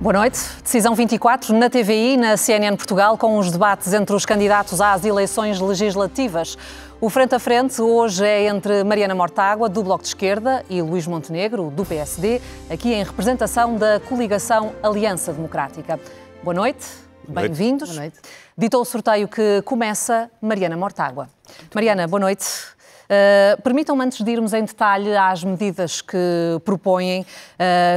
Boa noite. Decisão 24 na TVI, na CNN Portugal, com os debates entre os candidatos às eleições legislativas. O frente a frente hoje é entre Mariana Mortágua, do Bloco de Esquerda, e Luís Montenegro, do PSD, aqui em representação da coligação Aliança Democrática. Boa noite, bem-vindos. Boa noite. Dito o sorteio que começa, Mariana Mortágua. Mariana, boa noite. Permitam-me, antes de irmos em detalhe às medidas que propõem,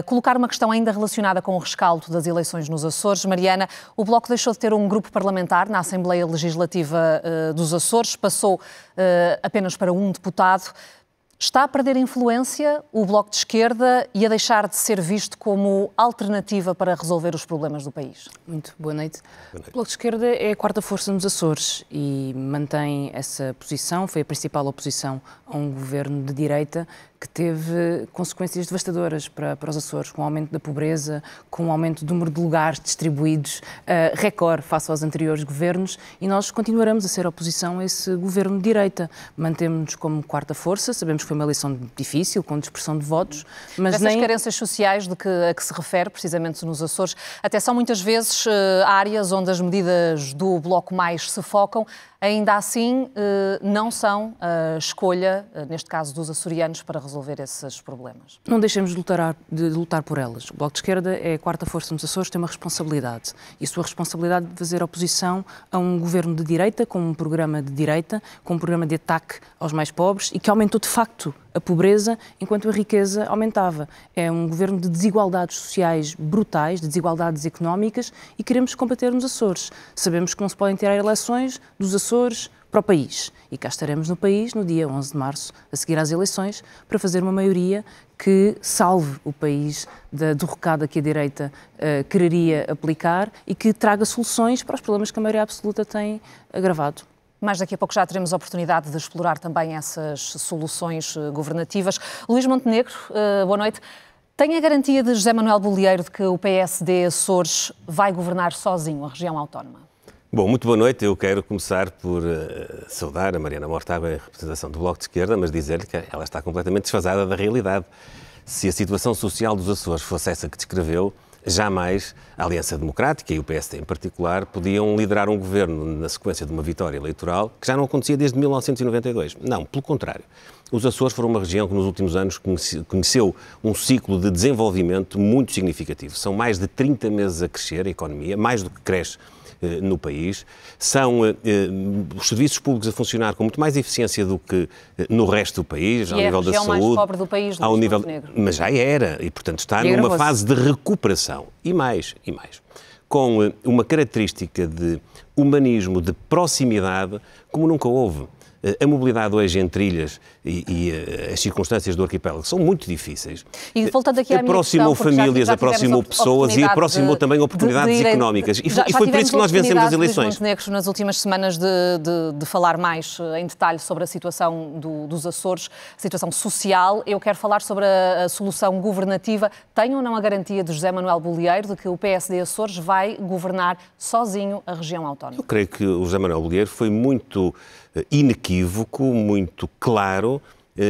colocar uma questão ainda relacionada com o rescaldo das eleições nos Açores. Mariana, o Bloco deixou de ter um grupo parlamentar na Assembleia Legislativa dos Açores, passou apenas para um deputado. Está a perder influência o Bloco de Esquerda e a deixar de ser visto como alternativa para resolver os problemas do país? Muito boa noite. O Bloco de Esquerda é a quarta força nos Açores e mantém essa posição. Foi a principal oposição a um governo de direita que teve consequências devastadoras para os Açores, com o aumento da pobreza, com o aumento do número de lugares distribuídos, recorde face aos anteriores governos, e nós continuaremos a ser oposição a esse governo de direita. Mantemos-nos como quarta força, sabemos que foi uma eleição difícil, com dispersão de votos, mas essas carências sociais a que se refere, precisamente nos Açores, até são muitas vezes áreas onde as medidas do Bloco mais se focam. Ainda assim, não são a escolha, neste caso dos açorianos, para resolver esses problemas. Não deixemos de lutar por elas. O Bloco de Esquerda é a quarta força nos Açores, tem uma responsabilidade. E a sua responsabilidade de fazer oposição a um governo de direita, com um programa de direita, com um programa de ataque aos mais pobres e que aumentou de facto a pobreza enquanto a riqueza aumentava. É um governo de desigualdades sociais brutais, de desigualdades económicas, e queremos combater nos Açores. Sabemos que não se podem tirar eleições dos Açores para o país. E cá estaremos no país no dia 11 de março, a seguir às eleições, para fazer uma maioria que salve o país da derrocada que a direita quereria aplicar e que traga soluções para os problemas que a maioria absoluta tem agravado. Mas daqui a pouco já teremos a oportunidade de explorar também essas soluções governativas. Luís Montenegro, boa noite. Tem a garantia de José Manuel Bolieiro de que o PSD Açores vai governar sozinho a região autónoma? Bom, muito boa noite. Eu quero começar por saudar a Mariana Mortágua em representação do Bloco de Esquerda, mas dizer-lhe que ela está completamente desfasada da realidade. Se a situação social dos Açores fosse essa que descreveu, jamais a Aliança Democrática e o PSD em particular podiam liderar um governo na sequência de uma vitória eleitoral que já não acontecia desde 1992. Não, pelo contrário. Os Açores foram uma região que nos últimos anos conheceu um ciclo de desenvolvimento muito significativo. São mais de 30 meses a crescer a economia, mais do que cresce no país. São os serviços públicos a funcionar com muito mais eficiência do que no resto do país, ao nível da saúde. É a região mais pobre do país, ao nível, Montenegro. mas já era, e portanto está numa fase de recuperação. E mais. Com uma característica de humanismo, de proximidade, como nunca houve. A mobilidade hoje entre ilhas e as circunstâncias do arquipélago são muito difíceis. E voltando aqui à minha aproximou questão, famílias, aproximou pessoas e aproximou também oportunidades económicas. E foi por isso que nós vencemos as eleições. Montenegro, nas últimas semanas de falar mais em detalhe sobre a situação dos Açores, a situação social. Eu quero falar sobre a solução governativa. Tem ou não a garantia de José Manuel Bolieiro de que o PSD Açores vai governar sozinho a região autónoma? Eu creio que o José Manuel Bolieiro foi muito inequívoco, muito claro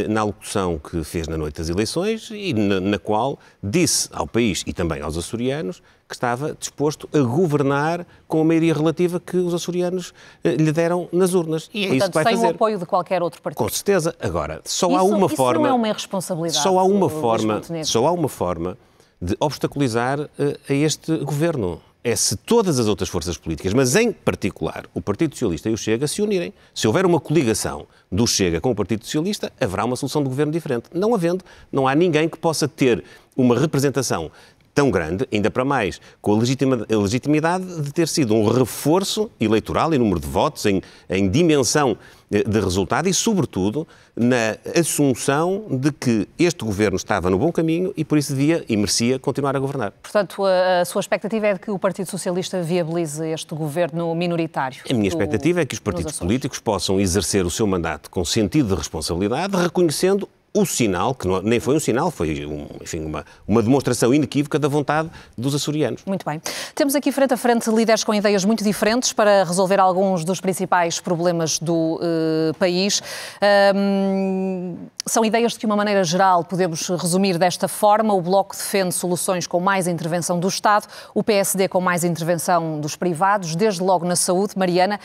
na alocução que fez na noite das eleições e na qual disse ao país e também aos açorianos que estava disposto a governar com a maioria relativa que os açorianos lhe deram nas urnas. E é portanto, isso que vai fazer. Sem o apoio de qualquer outro partido. Com certeza. Agora, só há uma forma... Isso não é uma irresponsabilidade. Só há uma forma de obstaculizar a este governo. É se todas as outras forças políticas, mas em particular o Partido Socialista e o Chega, se unirem. Se houver uma coligação do Chega com o Partido Socialista, haverá uma solução de governo diferente. Não havendo, não há ninguém que possa ter uma representação tão grande, ainda para mais, com a legitimidade de ter sido um reforço eleitoral em número de votos, em dimensão de resultado e, sobretudo, na assunção de que este governo estava no bom caminho e, por isso, devia e merecia continuar a governar. Portanto, a sua expectativa é de que o Partido Socialista viabilize este governo minoritário? A minha expectativa é que os partidos políticos possam exercer o seu mandato com sentido de responsabilidade, reconhecendo o sinal, que nem foi um sinal, foi uma demonstração inequívoca da vontade dos açorianos. Muito bem. Temos aqui frente a frente líderes com ideias muito diferentes para resolver alguns dos principais problemas do país. São ideias que, de uma maneira geral, podemos resumir desta forma. O Bloco defende soluções com mais intervenção do Estado, o PSD com mais intervenção dos privados, desde logo na saúde. Mariana,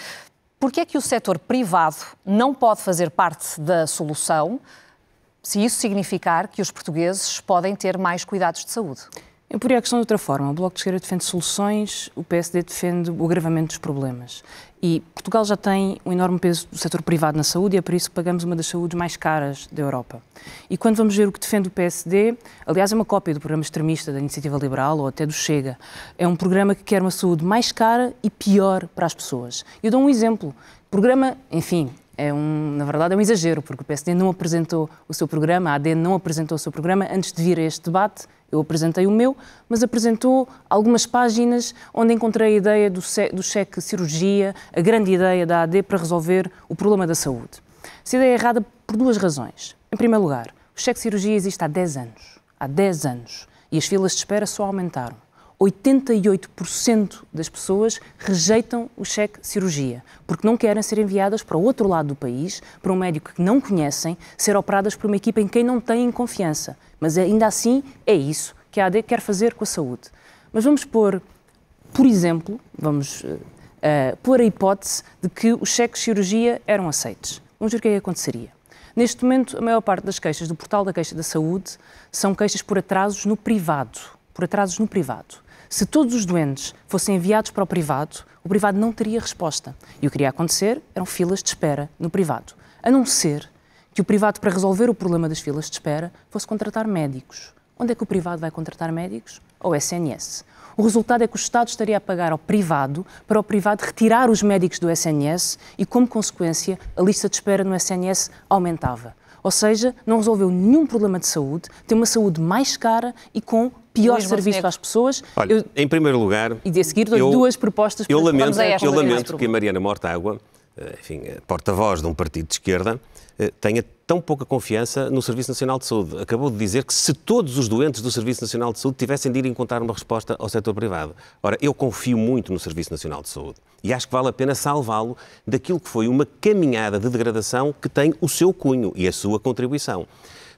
porquê é que o setor privado não pode fazer parte da solução, se isso significar que os portugueses podem ter mais cuidados de saúde? Eu poria a questão de outra forma. O Bloco de Esquerda defende soluções, o PSD defende o agravamento dos problemas. E Portugal já tem um enorme peso do setor privado na saúde e é por isso que pagamos uma das saúdes mais caras da Europa. E quando vamos ver o que defende o PSD, aliás é uma cópia do programa extremista da Iniciativa Liberal ou até do Chega, é um programa que quer uma saúde mais cara e pior para as pessoas. Eu dou um exemplo. O programa, enfim, na verdade é um exagero, porque o PSD não apresentou o seu programa, a AD não apresentou o seu programa antes de vir a este debate. Eu apresentei o meu, mas apresentou algumas páginas onde encontrei a ideia do cheque cirurgia, a grande ideia da AD para resolver o problema da saúde. Essa ideia é errada por duas razões. Em primeiro lugar, o cheque cirurgia existe há 10 anos. Há 10 anos. E as filas de espera só aumentaram. 88% das pessoas rejeitam o cheque cirurgia, porque não querem ser enviadas para o outro lado do país, para um médico que não conhecem, ser operadas por uma equipa em quem não têm confiança. Mas ainda assim é isso que a AD quer fazer com a saúde. Mas vamos pôr, por exemplo, pôr a hipótese de que os cheques de cirurgia eram aceitos. Vamos ver o que é que aconteceria. Neste momento, a maior parte das queixas do portal da queixa da saúde são queixas por atrasos no privado. Se todos os doentes fossem enviados para o privado não teria resposta. E o que iria acontecer eram filas de espera no privado. A não ser que o privado, para resolver o problema das filas de espera, fosse contratar médicos. Onde é que o privado vai contratar médicos? Ao SNS. O resultado é que o Estado estaria a pagar ao privado para o privado retirar os médicos do SNS e, como consequência, a lista de espera no SNS aumentava. Ou seja, não resolveu nenhum problema de saúde, tem uma saúde mais cara e com pior serviço às pessoas. Olha, em primeiro lugar... E de a seguir dou duas propostas para eu lamento que a Mariana Mortágua, enfim, porta-voz de um partido de esquerda, tenha tão pouca confiança no Serviço Nacional de Saúde. Acabou de dizer que se todos os doentes do Serviço Nacional de Saúde tivessem de ir encontrar uma resposta ao setor privado. Ora, eu confio muito no Serviço Nacional de Saúde e acho que vale a pena salvá-lo daquilo que foi uma caminhada de degradação que tem o seu cunho e a sua contribuição.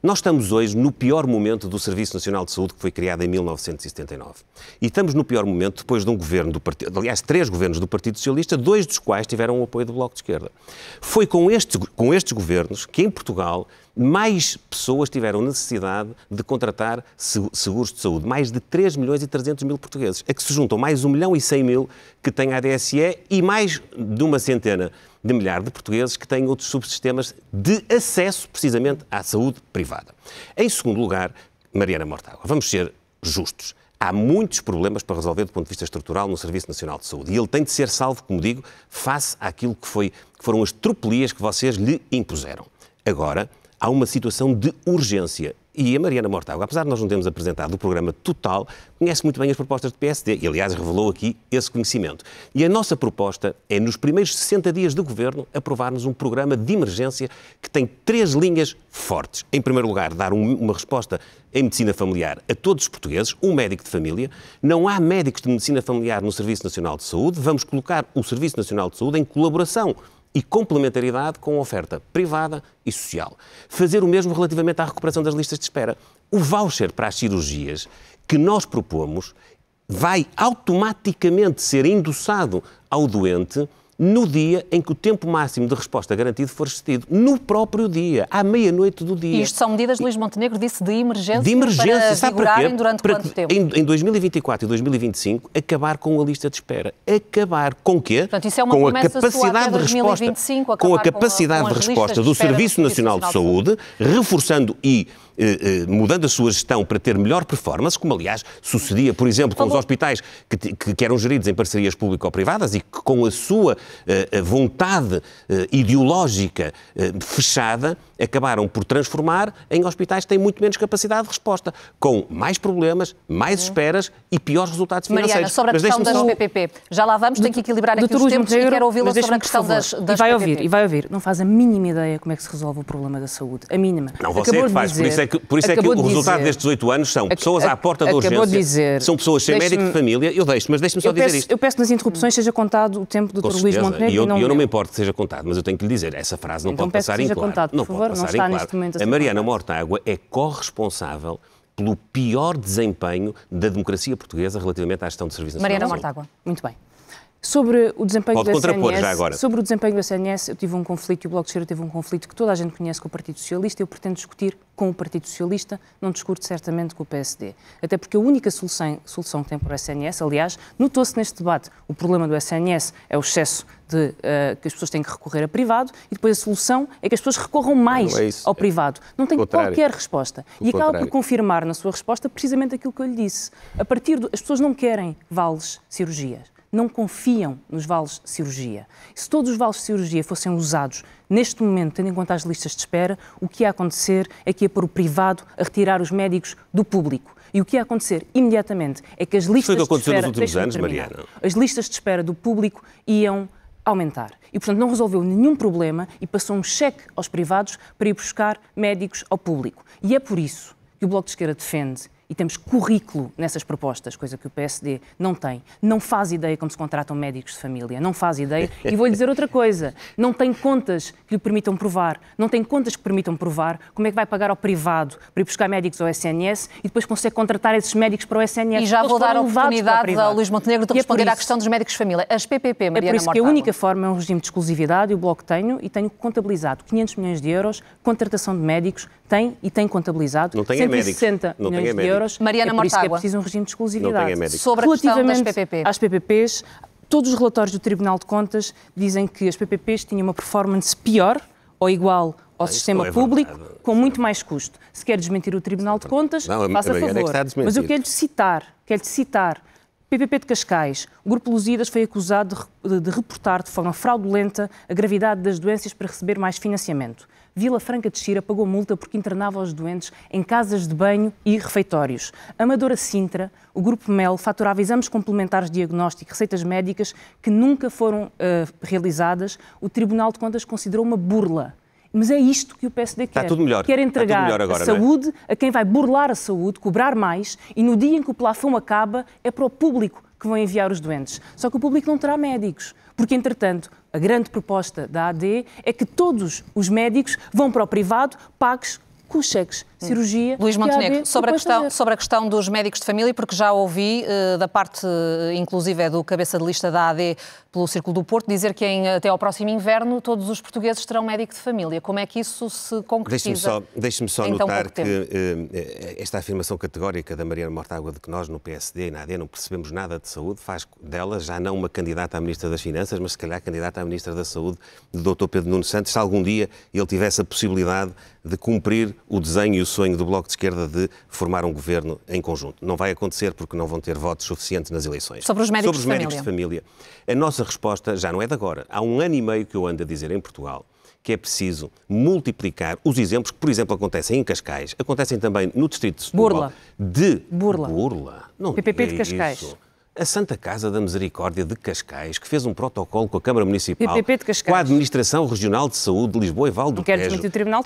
Nós estamos hoje no pior momento do Serviço Nacional de Saúde, que foi criado em 1979. E estamos no pior momento depois de um governo do partido, aliás, 3 governos do Partido Socialista, 2 dos quais tiveram o apoio do Bloco de Esquerda. Foi com estes governos que, em Portugal, mais pessoas tiveram necessidade de contratar seguros de saúde. Mais de 3.300.000 portugueses, a que se juntam mais 1.100.000 que têm a ADSE e mais de uma centena de milhares de portugueses que têm outros subsistemas de acesso, precisamente, à saúde privada. Em segundo lugar, Mariana Mortágua, vamos ser justos. Há muitos problemas para resolver do ponto de vista estrutural no Serviço Nacional de Saúde e ele tem de ser salvo, como digo, face àquilo que foram as tropelias que vocês lhe impuseram. Agora, há uma situação de urgência. E a Mariana Mortágua, apesar de nós não termos apresentado o programa total, conhece muito bem as propostas do PSD e, aliás, revelou aqui esse conhecimento. E a nossa proposta é, nos primeiros 60 dias de governo, aprovarmos um programa de emergência que tem 3 linhas fortes. Em primeiro lugar, dar uma resposta em medicina familiar a todos os portugueses, um médico de família. Não há médicos de medicina familiar no Serviço Nacional de Saúde. Vamos colocar o Serviço Nacional de Saúde em colaboração e complementaridade com a oferta privada e social. Fazer o mesmo relativamente à recuperação das listas de espera. O voucher para as cirurgias que nós propomos vai automaticamente ser endossado ao doente no dia em que o tempo máximo de resposta garantido for excedido. No próprio dia, à meia-noite do dia. E isto são medidas de Luís Montenegro, disse de emergência para vigorarem durante quanto tempo? Em 2024 e 2025, acabar com a lista de espera. Acabar com o quê? Portanto, isso é uma com a promessa capacidade sua até de resposta, 2025, com a capacidade de resposta do Serviço Nacional de Saúde, reforçando e mudando a sua gestão para ter melhor performance, como aliás sucedia, por exemplo, com os hospitais que eram geridos em parcerias público-privadas e que com a sua vontade ideológica fechada, acabaram por transformar em hospitais que têm muito menos capacidade de resposta, com mais problemas, mais esperas e piores resultados financeiros. Mariana, sobre a questão das PPP, já lá vamos, tem que equilibrar aqui os tempos e quero ouvi-la sobre a questão das PPP. E vai ouvir, não faz a mínima ideia como é que se resolve o problema da saúde, a mínima. Não, você é que faz, por isso é que o resultado destes 8 anos são pessoas à porta da urgência, são pessoas sem médico de família, mas deixe-me só dizer isto. Eu peço que nas interrupções seja contado o tempo do Dr. Luís Montenegro e eu não me importo que seja contado, mas eu tenho que lhe dizer, essa frase não pode passar em claro. Não pode passar em claro. A Mariana Mortágua é corresponsável pelo pior desempenho da democracia portuguesa relativamente à gestão de serviços nacionais. Mariana Mortágua. Muito bem. Sobre o desempenho do SNS, sobre o desempenho do SNS, eu tive um conflito, e o Bloco de Esquerda teve um conflito que toda a gente conhece com o Partido Socialista, eu pretendo discutir com o Partido Socialista, não discuto certamente com o PSD. Até porque a única solução que tem para o SNS, aliás, notou-se neste debate, o problema do SNS é o excesso de que as pessoas têm que recorrer a privado e depois a solução é que as pessoas recorram mais ao privado. Não tem qualquer resposta. E acaba por confirmar na sua resposta precisamente aquilo que eu lhe disse. As pessoas não querem vales cirurgias. Não confiam nos vales de cirurgia. Se todos os vales de cirurgia fossem usados neste momento, tendo em conta as listas de espera, o que ia acontecer é que ia pôr o privado a retirar os médicos do público. E o que ia acontecer imediatamente é que as listas de espera... nos últimos anos, Mariana. As listas de espera do público iam aumentar. E, portanto, não resolveu nenhum problema e passou um cheque aos privados para ir buscar médicos ao público. E é por isso que o Bloco de Esquerda defende, e temos currículo nessas propostas, coisa que o PSD não tem. Não faz ideia como se contratam médicos de família, não faz ideia. E vou-lhe dizer outra coisa, não tem contas que lhe permitam provar, não tem contas que permitam provar como é que vai pagar ao privado para ir buscar médicos ao SNS e depois consegue contratar esses médicos para o SNS. E já vou dar a oportunidade ao Luís Montenegro de responder à questão dos médicos de família. As PPP, Mariana Mortágua. É por isso que a única forma é um regime de exclusividade, e o Bloco e tenho contabilizado 500 milhões de euros, contratação de médicos, tem contabilizado, não tem 160 milhões de euros. Mariana é por isso que é Mortágua. preciso um regime de exclusividade. Sobre a questão das PPP. Às PPPs, todos os relatórios do Tribunal de Contas dizem que as PPPs tinham uma performance pior ou igual ao sistema público, com muito mais custo. Se quer desmentir o Tribunal de Contas, faça favor. Mas eu quero-lhe citar, PPP de Cascais, o Grupo Lusíadas foi acusado de reportar de forma fraudulenta a gravidade das doenças para receber mais financiamento. Vila Franca de Xira pagou multa porque internava os doentes em casas de banho e refeitórios. Amadora Sintra, o Grupo Mel faturava exames complementares de diagnóstico e receitas médicas que nunca foram realizadas. O Tribunal de Contas considerou uma burla. Mas é isto que o PSD quer. Está tudo melhor. Quer entregar agora, a saúde a quem vai burlar a saúde, cobrar mais, e no dia em que o plafond acaba é para o público que vão enviar os doentes. Só que o público não terá médicos, porque, entretanto, a grande proposta da AD é que todos os médicos vão para o privado, pagos com cheques de cirurgia. Luís Montenegro, sobre a questão dos médicos de família, porque já ouvi da parte, inclusive, do cabeça de lista da AD pelo Círculo do Porto, dizer que até ao próximo inverno todos os portugueses terão médico de família. Como é que isso se concretiza? Deixe-me só notar que esta afirmação categórica da Mariana Mortágua de que nós no PSD e na AD não percebemos nada de saúde faz dela já não uma candidata à Ministra das Finanças, mas se calhar candidata à Ministra da Saúde de Dr. Pedro Nuno Santos, se algum dia ele tivesse a possibilidade de cumprir o desenho e o sonho do Bloco de Esquerda de formar um governo em conjunto. Não vai acontecer porque não vão ter votos suficientes nas eleições. Sobre os médicos de família. A nossa resposta já não é de agora. Há 1 ano e meio que eu ando a dizer em Portugal que é preciso multiplicar os exemplos que, por exemplo, acontecem em Cascais, acontecem também no distrito de Setúbal. Burla. Não PPP de Cascais. Isso. A Santa Casa da Misericórdia de Cascais, que fez um protocolo com a Câmara Municipal, com a Administração Regional de Saúde de Lisboa e Val do Tejo,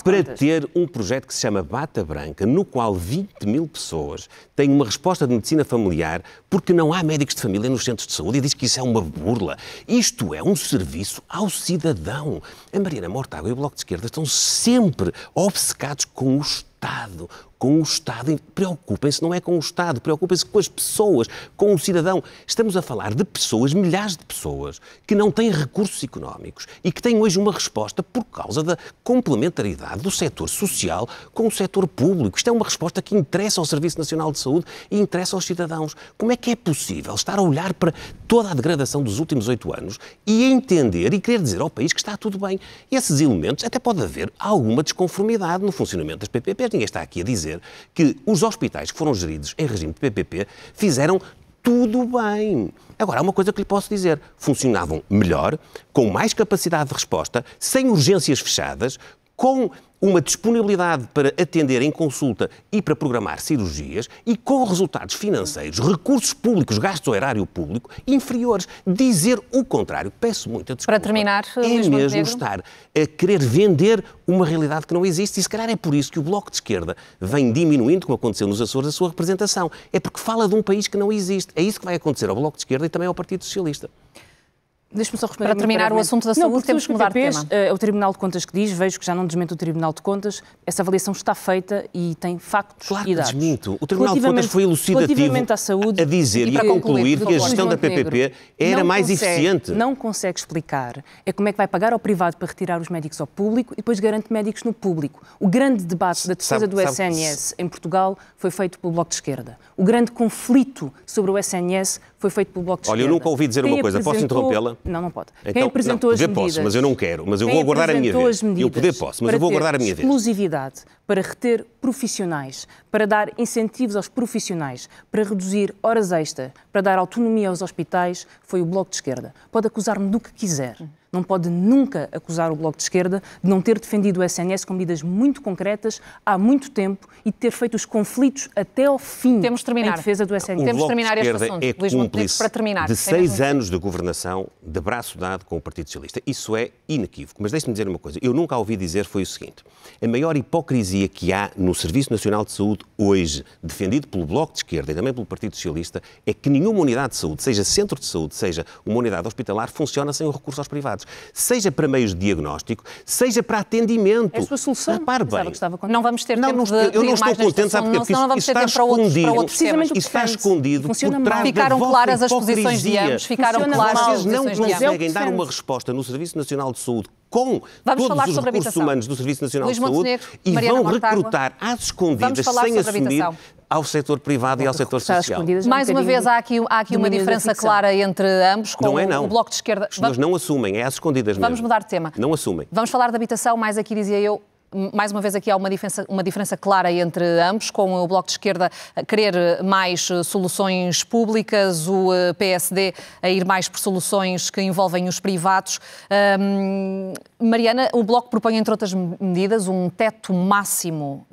para ter um projeto que se chama Bata Branca, no qual 20 mil pessoas têm uma resposta de medicina familiar porque não há médicos de família nos centros de saúde, e diz que isso é uma burla. Isto é um serviço ao cidadão. A Mariana Mortágua e o Bloco de Esquerda estão sempre obcecados com o Estado. Com o Estado, e preocupem-se, não é com o Estado, preocupem-se com as pessoas, com o cidadão. Estamos a falar de pessoas, milhares de pessoas, que não têm recursos económicos e que têm hoje uma resposta por causa da complementaridade do setor social com o setor público. Isto é uma resposta que interessa ao Serviço Nacional de Saúde e interessa aos cidadãos. Como é que é possível estar a olhar para toda a degradação dos últimos 8 anos e entender e querer dizer ao país que está tudo bem? E esses elementos, até pode haver alguma desconformidade no funcionamento das PPPs. ninguém está aqui a dizer que os hospitais que foram geridos em regime de PPP fizeram tudo bem. Agora, há uma coisa que lhe posso dizer. Funcionavam melhor, com mais capacidade de resposta, sem urgências fechadas, com uma disponibilidade para atender em consulta e para programar cirurgias e com resultados financeiros, recursos públicos, gasto ao erário público, inferiores. Dizer o contrário, peço muita desculpa. Para terminar, é Luís mesmo Montenegro, estar a querer vender uma realidade que não existe e se calhar é por isso que o Bloco de Esquerda vem diminuindo, como aconteceu nos Açores, a sua representação. É porque fala de um país que não existe. É isso que vai acontecer ao Bloco de Esquerda e também ao Partido Socialista. Deixe-me só responder para terminar o assunto da saúde, temos que mudar de tema. É o Tribunal de Contas que diz, vejo que já não desmente o Tribunal de Contas, essa avaliação está feita e tem factos e dados. Desminto. O Tribunal de Contas foi elucidativo à saúde, a dizer e a concluir que a gestão da PPP era mais eficiente. Não consegue explicar como é que vai pagar ao privado para retirar os médicos ao público e depois garante médicos no público. O grande debate da defesa do SNS em Portugal foi feito pelo Bloco de Esquerda. O grande conflito sobre o SNS foi feito pelo Bloco de Esquerda. Olha, eu nunca ouvi dizer uma coisa. Posso interrompê-la? Não, não pode. Então, quem apresentou as medidas... Posso, mas eu não quero. Mas eu vou aguardar a minha vez. Eu poder posso, mas eu vou aguardar a minha vez. Exclusividade, para reter profissionais, para dar incentivos aos profissionais, para reduzir horas extras, para dar autonomia aos hospitais, foi o Bloco de Esquerda. Pode acusar-me do que quiser. Não pode nunca acusar o Bloco de Esquerda de não ter defendido o SNS com medidas muito concretas há muito tempo e de ter feito os conflitos até ao fim em defesa do SNS. Temos de terminar este assunto. É Luís Montenegro, para terminar. De 6 anos de governação de braço dado com o Partido Socialista. Isso é inequívoco. Mas deixe-me dizer uma coisa. Eu nunca ouvi dizer foi o seguinte. A maior hipocrisia que há no Serviço Nacional de Saúde hoje, defendido pelo Bloco de Esquerda e também pelo Partido Socialista, é que nenhuma unidade de saúde, seja centro de saúde, seja uma unidade hospitalar, funciona sem o recurso aos privados. Seja para meios de diagnóstico, seja para atendimento. É a sua solução. Repare bem. Não vamos ter tempo de eu não estou contente, sabe porque não vamos ter tempo para outros temas. Está escondido por trás Ficaram da claras as hipocrisia. posições de ambos. Ficaram claras as Vocês não posições de ambos. conseguem dar uma resposta no Serviço Nacional de Saúde com todos os recursos humanos do Serviço Nacional de Saúde e vão recrutar às escondidas, sem assumir, ao setor privado e ao setor social. Mais uma vez, há aqui uma diferença clara entre ambos, com o Bloco de Esquerda. As pessoas não assumem, é às escondidas mesmo. Vamos mudar de tema. Não assumem. Vamos falar de habitação, mais aqui dizia eu. Mais uma vez aqui há uma diferença clara entre ambos, com o Bloco de Esquerda a querer mais soluções públicas, o PSD a ir mais por soluções que envolvem os privados. Mariana, o Bloco propõe, entre outras medidas, um teto máximo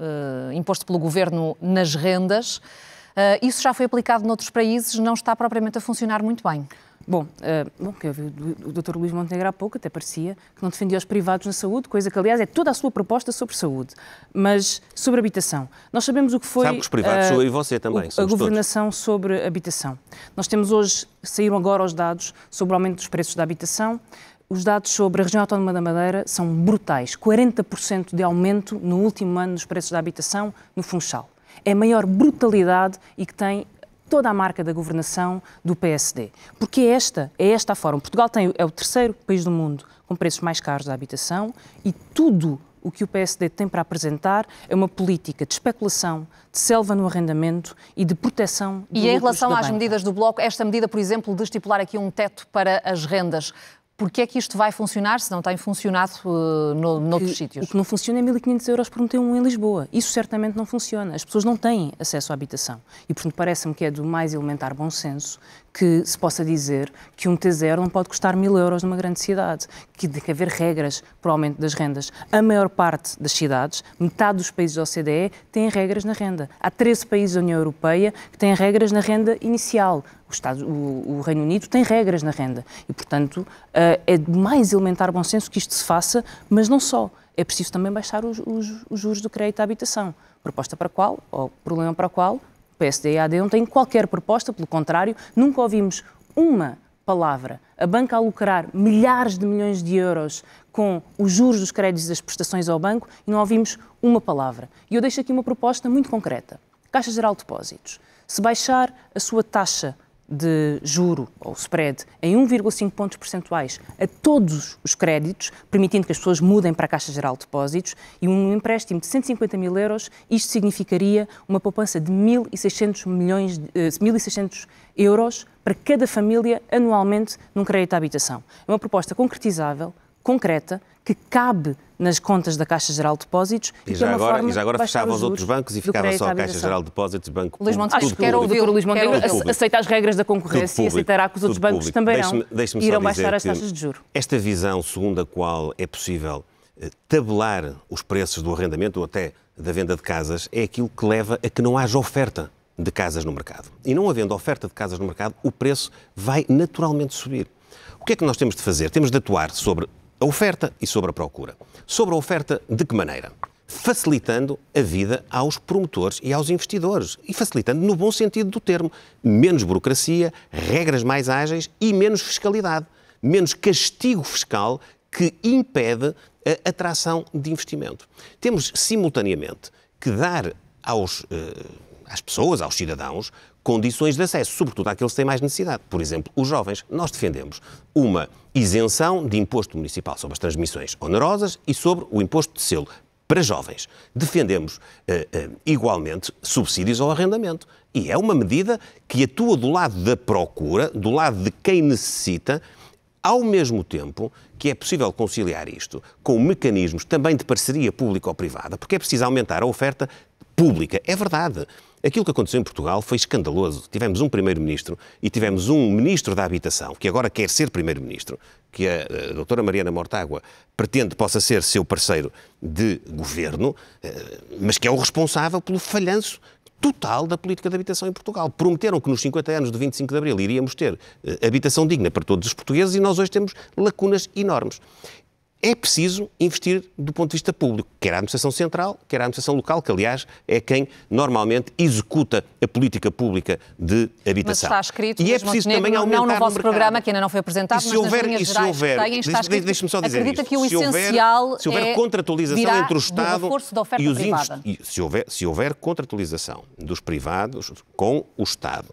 imposto pelo Governo nas rendas. Isso já foi aplicado noutros países, não está propriamente a funcionar muito bem. Bom, que eu vi o Dr. Luís Montenegro há pouco, até parecia que não defendia os privados na saúde, coisa que, aliás, é toda a sua proposta sobre saúde. Mas sobre habitação, nós sabemos o que foi... Sabe que os privados sou eu e você também, a governação todos. Sobre habitação. Nós temos hoje, saíram agora os dados sobre o aumento dos preços da habitação. Os dados sobre a região autónoma da Madeira são brutais. 40% de aumento no último ano dos preços da habitação no Funchal. É a maior brutalidade e que tem toda a marca da governação do PSD. Porque é esta a forma. Portugal é o terceiro país do mundo com preços mais caros da habitação e tudo o que o PSD tem para apresentar é uma política de especulação, de selva no arrendamento e de proteção do lucros da banca. E em relação às medidas do Bloco, esta medida, por exemplo, de estipular aqui um teto para as rendas, porquê é que isto vai funcionar se não tem funcionado noutros sítios? O que não funciona é 1.500 euros por um T1 em Lisboa. Isso certamente não funciona. As pessoas não têm acesso à habitação. E, portanto, parece-me que é do mais elementar bom senso que se possa dizer que um T0 não pode custar 1.000 euros numa grande cidade, que tem que haver regras para o aumento das rendas. A maior parte das cidades, metade dos países da OCDE, têm regras na renda. Há 13 países da União Europeia que têm regras na renda inicial. O Reino Unido tem regras na renda. E, portanto, é de mais elementar bom senso que isto se faça, mas não só. É preciso também baixar os juros do crédito à habitação. Proposta para a qual, ou problema para o qual, o PSD e a AD não têm qualquer proposta, pelo contrário, nunca ouvimos uma palavra. A banca a lucrar milhares de milhões de euros com os juros dos créditos e das prestações ao banco e não ouvimos uma palavra. E eu deixo aqui uma proposta muito concreta. Caixa Geral de Depósitos. Se baixar a sua taxa de juro, ou spread, em 1,5 pontos percentuais a todos os créditos, permitindo que as pessoas mudem para a Caixa Geral de Depósitos, e um empréstimo de 150 mil euros, isto significaria uma poupança de 1.600 euros para cada família anualmente num crédito à habitação. É uma proposta concretizável, concreta, que cabe nas contas da Caixa Geral de Depósitos e já agora fechava os outros bancos e ficava só a Caixa Geral de Depósitos, Banco Luís Montenegro, acho que o Dr. Luís Montenegro aceita as regras da concorrência e aceitará que os outros bancos também irão baixar as taxas de juros. Esta visão segundo a qual é possível tabelar os preços do arrendamento ou até da venda de casas é aquilo que leva a que não haja oferta de casas no mercado. E não havendo oferta de casas no mercado, o preço vai naturalmente subir. O que é que nós temos de fazer? Temos de atuar sobre a oferta e sobre a procura. Sobre a oferta, de que maneira? Facilitando a vida aos promotores e aos investidores. E facilitando no bom sentido do termo. Menos burocracia, regras mais ágeis e menos fiscalidade. Menos castigo fiscal que impede a atração de investimento. Temos, simultaneamente, que dar às pessoas, aos cidadãos, condições de acesso, sobretudo àqueles que têm mais necessidade. Por exemplo, os jovens. Nós defendemos uma isenção de imposto municipal sobre as transmissões onerosas e sobre o imposto de selo para jovens. Defendemos, igualmente, subsídios ao arrendamento. E é uma medida que atua do lado da procura, do lado de quem necessita, ao mesmo tempo que é possível conciliar isto com mecanismos também de parceria pública ou privada, porque é preciso aumentar a oferta pública. É verdade. Aquilo que aconteceu em Portugal foi escandaloso. Tivemos um primeiro-ministro e tivemos um ministro da Habitação, que agora quer ser primeiro-ministro, que a doutora Mariana Mortágua pretende possa ser seu parceiro de governo, mas que é o responsável pelo falhanço total da política de habitação em Portugal. Prometeram que nos 50 anos do 25 de Abril iríamos ter habitação digna para todos os portugueses e nós hoje temos lacunas enormes. É preciso investir do ponto de vista público, quer a administração central, quer a administração local, que aliás é quem normalmente executa a política pública de habitação. Mas está escrito, e é preciso também aumentar não no vosso mercado. programa, que ainda não foi apresentado, mas nas linhas gerais que têm, está escrito, deixe-me só dizer acredita isto. que o essencial se houver contratualização entre o Estado e os se houver contratualização dos privados com o Estado,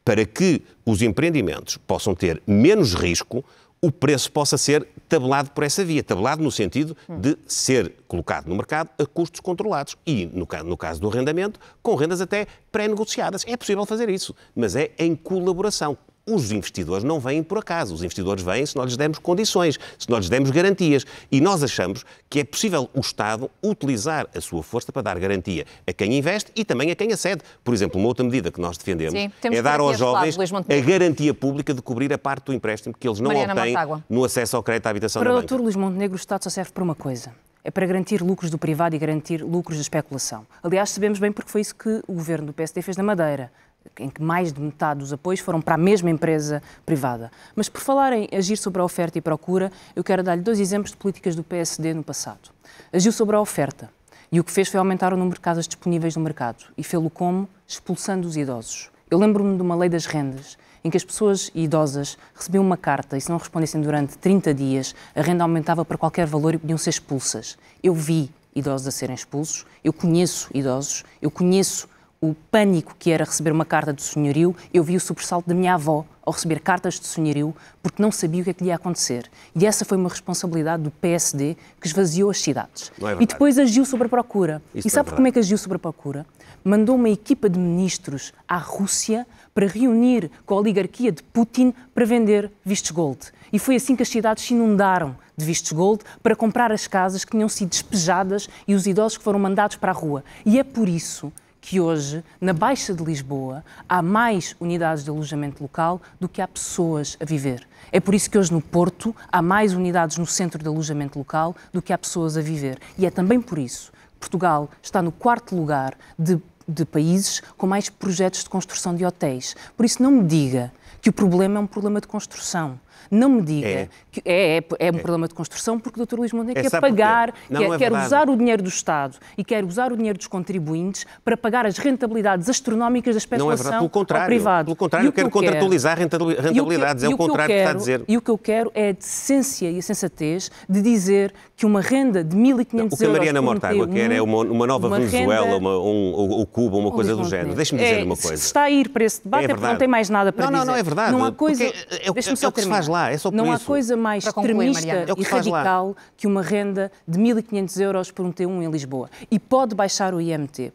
para que os empreendimentos possam ter menos risco, o preço possa ser tabelado por essa via. Tabelado no sentido de ser colocado no mercado a custos controlados. E, no caso do arrendamento, com rendas até pré-negociadas. É possível fazer isso, mas é em colaboração. Os investidores não vêm por acaso. Os investidores vêm se nós lhes demos condições, se nós lhes demos garantias. E nós achamos que é possível o Estado utilizar a sua força para dar garantia a quem investe e também a quem acede. Por exemplo, uma outra medida que nós defendemos é dar aos jovens a garantia pública de cobrir a parte do empréstimo que eles não obtêm no acesso ao crédito à habitação na banca. Para o Dr. Luís Montenegro, o Estado só serve para uma coisa. É para garantir lucros do privado e garantir lucros da especulação. Aliás, sabemos bem porque foi isso que o governo do PSD fez na Madeira, em que mais de metade dos apoios foram para a mesma empresa privada. Mas por falar em agir sobre a oferta e procura, eu quero dar-lhe 2 exemplos de políticas do PSD no passado. Agiu sobre a oferta e o que fez foi aumentar o número de casas disponíveis no mercado e fê-lo como? Expulsando os idosos. Eu lembro-me de uma lei das rendas em que as pessoas idosas recebiam uma carta e se não respondessem durante 30 dias, a renda aumentava para qualquer valor e podiam ser expulsas. Eu vi idosos a serem expulsos, eu conheço idosos, eu conheço o pânico que era receber uma carta do senhorio. Eu vi o sobressalto da minha avó ao receber cartas de senhorio porque não sabia o que é que lhe ia acontecer. E essa foi uma responsabilidade do PSD que esvaziou as cidades. E depois agiu sobre a procura. E sabe como é que agiu sobre a procura? Mandou uma equipa de ministros à Rússia para reunir com a oligarquia de Putin para vender vistos gold. E foi assim que as cidades se inundaram de vistos gold para comprar as casas que tinham sido despejadas e os idosos que foram mandados para a rua. E é por isso que hoje, na Baixa de Lisboa, há mais unidades de alojamento local do que há pessoas a viver. É por isso que hoje no Porto há mais unidades no centro de alojamento local do que há pessoas a viver. E é também por isso que Portugal está no 4º lugar de países com mais projetos de construção de hotéis. Por isso não me diga que o problema é um problema de construção. Não me diga que é um problema de construção porque o Dr. Luís Montenegro quer pagar, quer usar o dinheiro do Estado e quer usar o dinheiro dos contribuintes para pagar as rentabilidades astronómicas da especulação ao privado. Pelo contrário, eu quero contratualizar rentabilidades, é o contrário que está a dizer. E o que eu quero é a decência e a sensatez de dizer que uma renda de 1.500 euros... O que a Mariana Mortágua quer é uma nova Venezuela, o Cuba, uma coisa do género. Deixe-me dizer uma coisa. Se está a ir para esse debate é porque não tem mais nada para dizer. Não é verdade. Não há coisa... É o que se faz lá, é só por isso. Não há coisa mais extremista e radical que uma renda de 1.500 euros por um T1 em Lisboa. E pode baixar o IMT.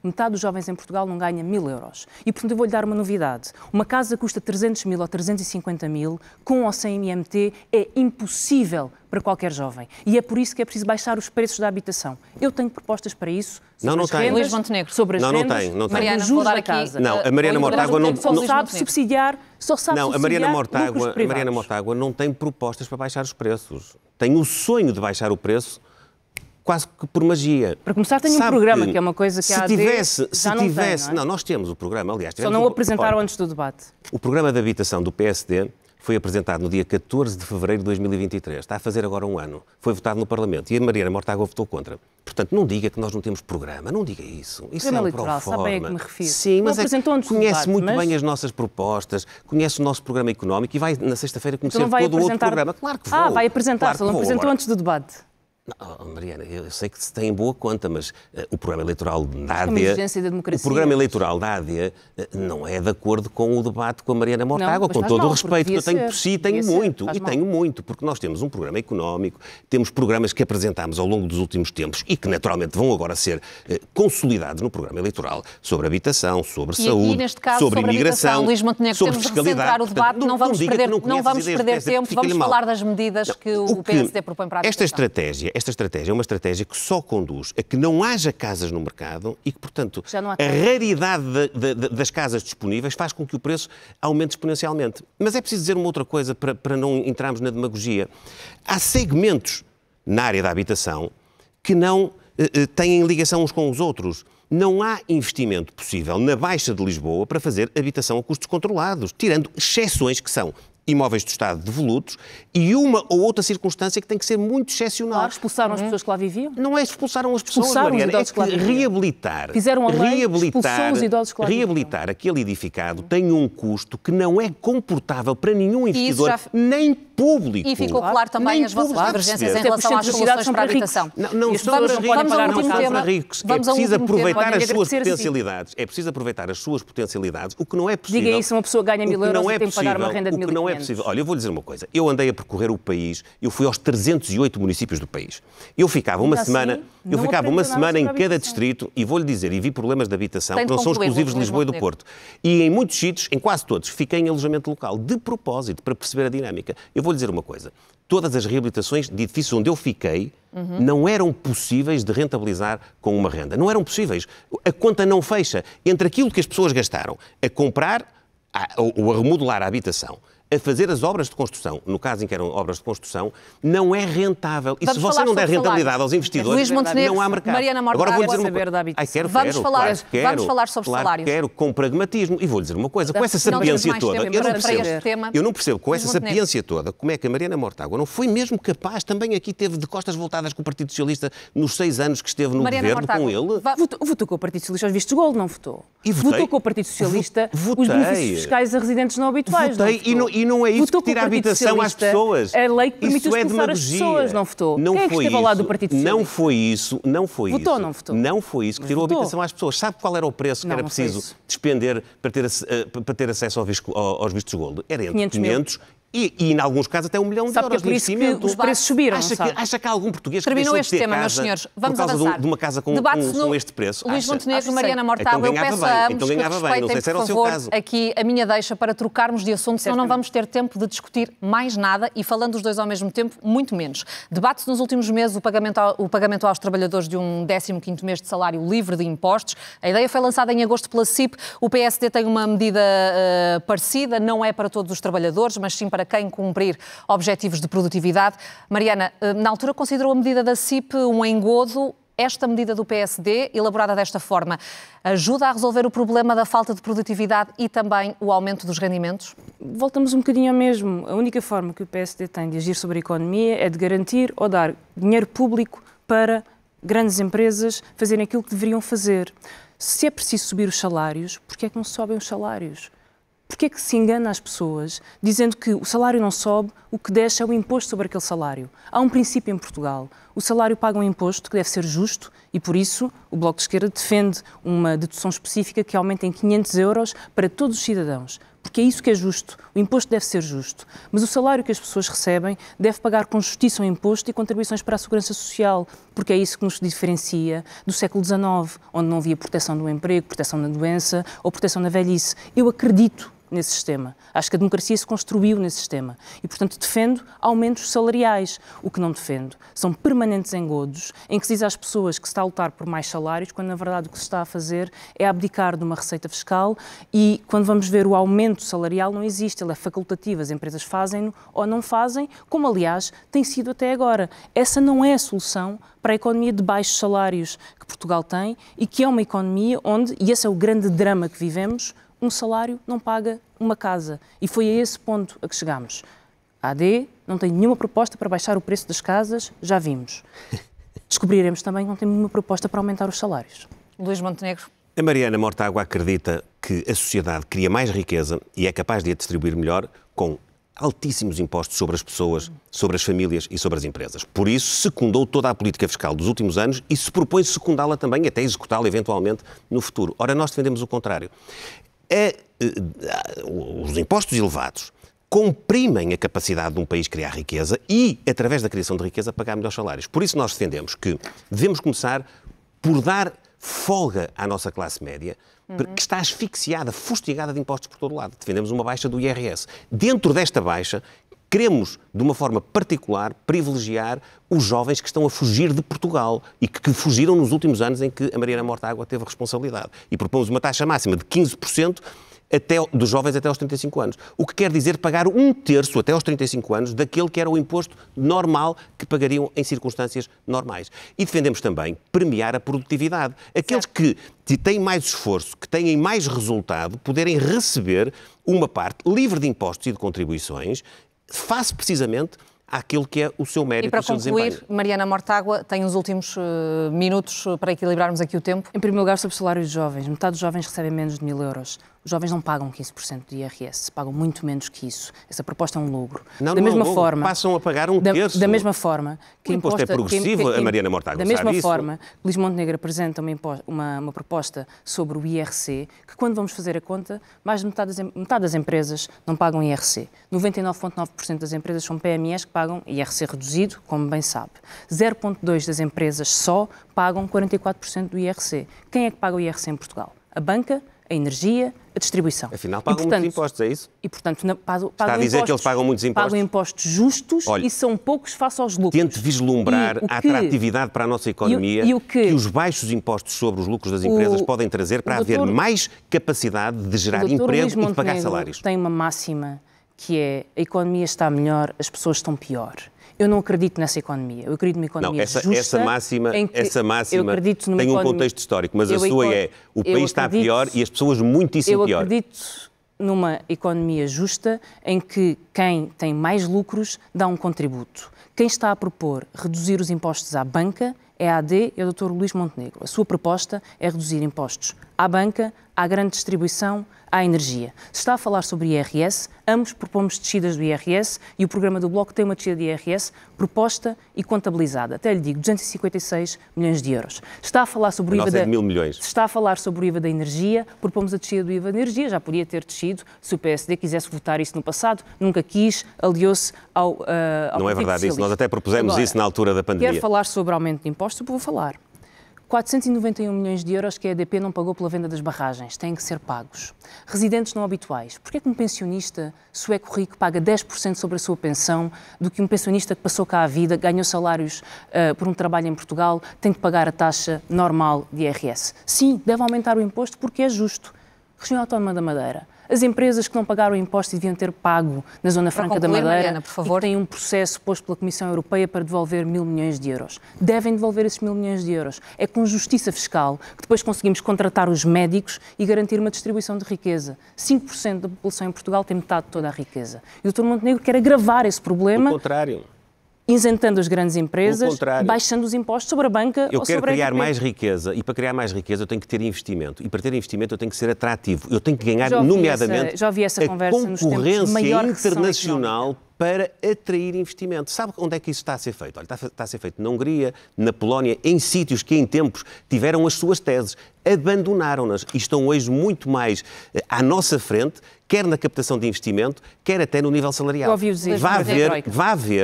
Metade dos jovens em Portugal não ganha 1.000 euros. E, portanto, eu vou-lhe dar uma novidade. Uma casa custa 300 mil ou 350 mil, com ou sem IMT, é impossível para qualquer jovem. E é por isso que é preciso baixar os preços da habitação. Eu tenho propostas para isso. Não tem. Luís Montenegro. Sobre as rendas, não tem. Mariana, juros dar da aqui, casa. Não, a Mariana Mortágua não sabe subsidiar. Não, a Mariana Mortágua não tem propostas para baixar os preços. Tem o sonho de baixar o preço quase que por magia. Para começar, tem um programa, que é uma coisa que não, nós temos o programa, aliás. Só não o apresentaram antes do debate. O programa de habitação do PSD foi apresentado no dia 14 de fevereiro de 2023. Está a fazer agora um ano. Foi votado no Parlamento e a Mariana Mortágua votou contra. Portanto, não diga que nós não temos programa. Não diga isso. Isso é um eleitoral, sabe bem a que me refiro. Sim, mas conhece muito bem as nossas propostas, conhece o nosso programa económico e vai na sexta-feira conhecer todo o outro programa. Claro que vou. Vai apresentar, só não apresentou antes do debate. Não, Mariana, eu sei que se tem em boa conta, mas o programa eleitoral da ADE, não é de acordo com o debate com a Mariana Mortágua, com todo o respeito que eu tenho por si, e tenho muito, porque nós temos um programa económico, temos programas que apresentámos ao longo dos últimos tempos e que naturalmente vão agora ser consolidados no programa eleitoral sobre habitação, sobre saúde, aqui, neste caso, sobre imigração, Luís Montenegro, sobre temos de recentrar o debate, não vamos perder tempo, vamos falar das medidas que o PSD propõe para a habitação. Esta estratégia é uma estratégia que só conduz a que não haja casas no mercado e que, portanto, a raridade das casas disponíveis faz com que o preço aumente exponencialmente. Mas é preciso dizer uma outra coisa para não entrarmos na demagogia. Há segmentos na área da habitação que não têm ligação uns com os outros. Não há investimento possível na Baixa de Lisboa para fazer habitação a custos controlados, tirando exceções que são imóveis do Estado devolutos e uma ou outra circunstância que tem que ser muito excepcional. Claro, expulsaram as pessoas que lá viviam? Não é expulsaram as pessoas, Mariana, é que reabilitar. Fizeram a lei, expulsou os idosos que lá viviam. Reabilitar aquele edificado tem um custo que não é comportável para nenhum investidor, nem público. E ficou claro também as vossas divergências em relação às soluções para a habitação. Não são para ricos. É preciso aproveitar as suas potencialidades. É preciso aproveitar as suas potencialidades. O que não é possível. Diga isso, uma pessoa ganha 1.000 euros e tem que pagar uma renda de 1.500. Olha, eu vou lhe dizer uma coisa. Eu andei a percorrer o país, eu fui aos 308 municípios do país. Eu ficava uma semana em cada distrito e vou-lhe dizer, e vi problemas de habitação que não são exclusivos de Lisboa e do Porto. E em muitos sítios, em quase todos, fiquei em alojamento local, de propósito, para perceber a dinâmica. Eu vou-lhe dizer uma coisa. Todas as reabilitações de edifícios onde eu fiquei não eram possíveis de rentabilizar com uma renda. Não eram possíveis. A conta não fecha entre aquilo que as pessoas gastaram a comprar ou a remodelar a habitação, a fazer as obras de construção, no caso em que eram obras de construção, não é rentável. E se você não der rentabilidade aos investidores, não há mercado. Mariana Mortágua, agora vou dizer uma coisa. Vamos falar sobre salários. Quero com pragmatismo. E vou-lhe dizer uma coisa, com essa sapiência toda, eu não percebo, com essa sapiência toda, como é que a Mariana Mortágua não foi mesmo capaz, também aqui teve de costas voltadas com o Partido Socialista nos 6 anos que esteve no governo com ele. Votou com o Partido Socialista os vistos de gold, não votou? Votou com o Partido Socialista os benefícios fiscais a residentes não habituais, E não é isso que tira a habitação às pessoas. A lei que permitiu expulsar as pessoas, não votou. Quem é que esteve ao lado do Partido Socialista? Não foi isso. Votou ou não votou? Não foi isso que tirou a habitação às pessoas. Sabe qual era o preço que era preciso despender para ter acesso aos vistos gold? Era entre 500 e, em alguns casos, até 1 milhão de euros de investimento. Os preços subiram, acha que há algum português que terminou deixou de ter tema, casa meus senhores. Vamos por causa avançar. de uma casa com este preço? Luís Montenegro, Mariana Mortágua, eu peço a ambos que respeitem, por favor, aqui a minha deixa para trocarmos de assunto, senão não vamos ter tempo de discutir mais nada e, falando os dois ao mesmo tempo, muito menos. Debate-se nos últimos meses o pagamento aos trabalhadores de um 15º mês de salário livre de impostos. A ideia foi lançada em agosto pela CIP. O PSD tem uma medida parecida, não é para todos os trabalhadores, mas sim para quem cumprir objetivos de produtividade. Mariana, na altura considerou a medida da CIP um engodo. Esta medida do PSD, elaborada desta forma, ajuda a resolver o problema da falta de produtividade e também o aumento dos rendimentos? Voltamos um bocadinho ao mesmo. A única forma que o PSD tem de agir sobre a economia é de garantir ou dar dinheiro público para grandes empresas fazerem aquilo que deveriam fazer. Se é preciso subir os salários, por que é que não sobem os salários? Porquê é que se engana as pessoas dizendo que o salário não sobe, o que desce é o imposto sobre aquele salário? Há um princípio em Portugal. O salário paga um imposto que deve ser justo e, por isso, o Bloco de Esquerda defende uma dedução específica que aumenta em 500 euros para todos os cidadãos. Porque é isso que é justo. O imposto deve ser justo. Mas o salário que as pessoas recebem deve pagar com justiça o imposto e contribuições para a segurança social, porque é isso que nos diferencia do século XIX, onde não havia proteção do emprego, proteção da doença ou proteção da velhice. Eu acredito nesse sistema. Acho que a democracia se construiu nesse sistema. E, portanto, defendo aumentos salariais. O que não defendo são permanentes engodos em que se diz às pessoas que se está a lutar por mais salários, quando, na verdade, o que se está a fazer é abdicar de uma receita fiscal e, quando vamos ver o aumento salarial, não existe. Ele é facultativo. As empresas fazem-no ou não fazem, como, aliás, tem sido até agora. Essa não é a solução para a economia de baixos salários que Portugal tem e que é uma economia onde, e esse é o grande drama que vivemos, um salário não paga uma casa. E foi a esse ponto a que chegámos. A AD não tem nenhuma proposta para baixar o preço das casas, já vimos. Descobriremos também que não tem nenhuma proposta para aumentar os salários. Luís Montenegro. A Mariana Mortágua acredita que a sociedade cria mais riqueza e é capaz de a distribuir melhor com altíssimos impostos sobre as pessoas, sobre as famílias e sobre as empresas. Por isso, secundou toda a política fiscal dos últimos anos e se propõe secundá-la também, até executá-la eventualmente no futuro. Ora, nós defendemos o contrário. Os impostos elevados comprimem a capacidade de um país criar riqueza e, através da criação de riqueza, pagar melhores salários. Por isso nós defendemos que devemos começar por dar folga à nossa classe média, que está asfixiada, fustigada de impostos por todo lado. Defendemos uma baixa do IRS. Dentro desta baixa, queremos, de uma forma particular, privilegiar os jovens que estão a fugir de Portugal e que fugiram nos últimos anos em que a Mariana Mortágua teve responsabilidade. E propomos uma taxa máxima de 15% dos jovens até aos 35 anos. O que quer dizer pagar 1/3 até aos 35 anos daquele que era o imposto normal que pagariam em circunstâncias normais. E defendemos também premiar a produtividade. Aqueles que têm mais esforço, que têm mais resultado, poderem receber uma parte livre de impostos e de contribuições face precisamente àquilo que é o seu mérito e o seu desempenho. E para concluir, Mariana Mortágua, tem os últimos minutos para equilibrarmos aqui o tempo. Em primeiro lugar, sobre o salário dos jovens. Metade dos jovens recebem menos de 1.000 euros. Os jovens não pagam 15% de IRS, pagam muito menos que isso. Essa proposta é um logro. Da mesma forma, passam a pagar 1/3. Da mesma forma que o imposto é progressivo, a Mariana Mortágua sabe isso. Da mesma forma, Luís Montenegro apresenta uma proposta sobre o IRC, que quando vamos fazer a conta, mais de metade das empresas não pagam IRC. 99,9% das empresas são PMEs que pagam IRC reduzido, como bem sabe. 0,2% das empresas só pagam 44% do IRC. Quem é que paga o IRC em Portugal? A banca, a energia, a distribuição. Afinal, pagam muitos impostos, é isso? E, portanto, está a dizer que eles pagam muitos impostos? Pagam impostos justos. Olha, e são poucos face aos lucros. Tente vislumbrar a atratividade para a nossa economia que os baixos impostos sobre os lucros das empresas podem trazer para haver mais capacidade de gerar emprego e de pagar salários. Tem uma máxima que é: a economia está melhor, as pessoas estão pior. Eu não acredito nessa economia. Eu acredito numa economia justa. Essa máxima tem um contexto histórico, mas a sua é: o país está pior e as pessoas muitíssimo pior. Eu acredito numa economia justa em que quem tem mais lucros dá um contributo. Quem está a propor reduzir os impostos à banca é a AD e o Dr. Luís Montenegro. A sua proposta é reduzir impostos à banca, à grande distribuição, à energia. Se está a falar sobre IRS, ambos propomos descidas do IRS e o programa do Bloco tem uma descida de IRS proposta e contabilizada. Até lhe digo, 256 milhões de euros. Está a falar sobre o IVA da... 1.000 milhões. Se está a falar sobre o IVA da energia, propomos a descida do IVA da energia. Já podia ter descido se o PSD quisesse votar isso no passado. Nunca quis, aliou-se ao Não é verdade isso. Nós até propusemos agora, isso na altura da pandemia. Quer falar sobre aumento de impostos? Eu vou falar. 491 milhões de euros que a EDP não pagou pela venda das barragens, têm que ser pagos. Residentes não habituais. Porquê que um pensionista sueco rico paga 10% sobre a sua pensão do que um pensionista que passou cá a vida, ganhou salários por um trabalho em Portugal, tem de pagar a taxa normal de IRS? Sim, deve aumentar o imposto porque é justo. Região Autónoma da Madeira. As empresas que não pagaram impostos deviam ter pago na Zona Franca da Madeira, Mariana, por favor. E que têm um processo posto pela Comissão Europeia para devolver 1.000 milhões de euros. Devem devolver esses 1.000 milhões de euros. É com justiça fiscal que depois conseguimos contratar os médicos e garantir uma distribuição de riqueza. 5% da população em Portugal tem metade de toda a riqueza. E o Dr. Montenegro quer agravar esse problema. O contrário. isentando as grandes empresas, baixando os impostos sobre a banca eu ou sobre a quero criar mais riqueza, e para criar mais riqueza eu tenho que ter investimento. E para ter investimento eu tenho que ser atrativo. Eu tenho que ganhar, nomeadamente, já ouvi essa conversa a concorrência internacional económica para atrair investimento. Sabe onde é que isso está a ser feito? Olha, está a ser feito na Hungria, na Polónia, em sítios que em tempos tiveram as suas teses, abandonaram-nas e estão hoje muito mais à nossa frente, quer na captação de investimento, quer até no nível salarial. Eu ouvi dizer,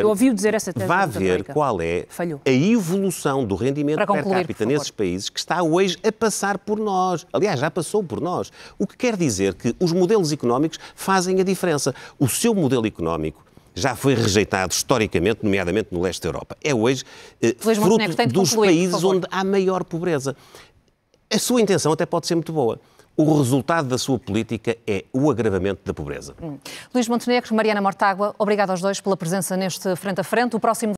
eu ouvi dizer essa tese. Vá ver qual é a evolução do rendimento per capita nesses países que está hoje a passar por nós. Aliás, já passou por nós. O que quer dizer que os modelos económicos fazem a diferença. O seu modelo económico já foi rejeitado historicamente, nomeadamente no leste da Europa. É hoje fruto dos países onde há maior pobreza. A sua intenção até pode ser muito boa. O resultado da sua política é o agravamento da pobreza. Luís Montenegro, Mariana Mortágua, obrigado aos dois pela presença neste Frente a Frente. O próximo